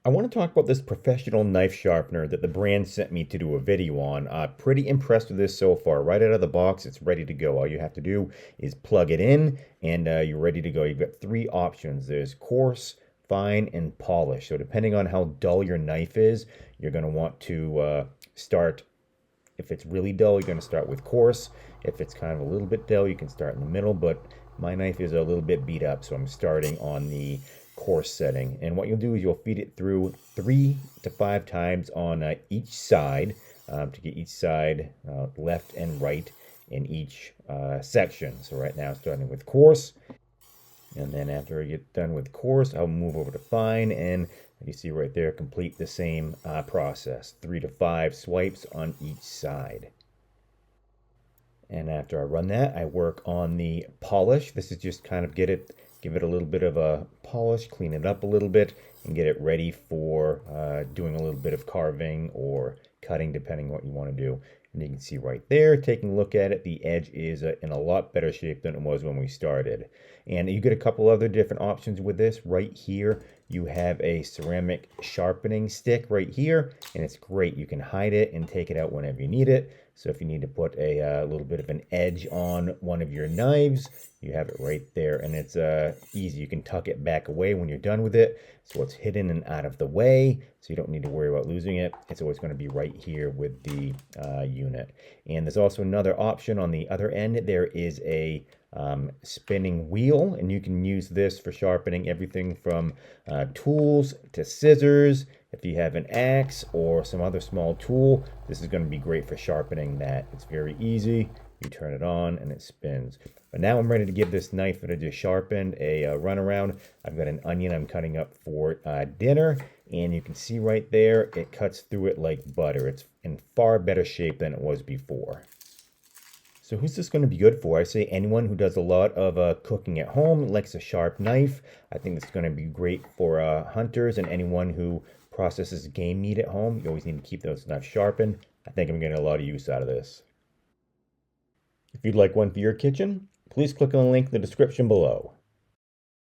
I want to talk about this professional knife sharpener that the brand sent me to do a video on. Pretty impressed with this so far. Right out of the box, it's ready to go. All you have to do is plug it in and you're ready to go. You've got three options. There's coarse, fine, and polish. So depending on how dull your knife is, you're going to want to start. If it's really dull, you're going to start with coarse. If it's kind of a little bit dull, you can start in the middle, but my knife is a little bit beat up, so I'm starting on the coarse setting. And what you'll do is you'll feed it through 3 to 5 times on each side to get each side left and right in each section. So right now, starting with coarse, and then after I get done with coarse, I'll move over to fine, and you see right there, complete the same process. 3 to 5 swipes on each side. And after I run that, I work on the polish. This is just kind of give it a little bit of a polish, clean it up a little bit, and get it ready for doing a little bit of carving or cutting, depending what you want to do. And you can see right there, taking a look at it, the edge is in a lot better shape than it was when we started. And you get a couple other different options with this. Right here, you have a ceramic sharpening stick right here, and it's great. You can hide it and take it out whenever you need it. So if you need to put a little bit of an edge on one of your knives, you have it right there, and it's easy. You can tuck it back away when you're done with it, so it's hidden and out of the way, so you don't need to worry about losing it. It's always going to be right here with the unit. And there's also another option on the other end. There is a spinning wheel, and you can use this for sharpening everything from tools to scissors. If you have an axe or some other small tool, this is going to be great for sharpening that. It's very easy. You turn it on and it spins. But now I'm ready to give this knife that I just sharpened a run around. I've got an onion I'm cutting up for dinner, and you can see right there, it cuts through it like butter. It's in far better shape than it was before. So who's this going to be good for? I say anyone who does a lot of cooking at home, likes a sharp knife. I think it's going to be great for hunters and anyone who processes game meat at home. You always need to keep those knives sharpened. I think I'm getting a lot of use out of this. If you'd like one for your kitchen, please click on the link in the description below.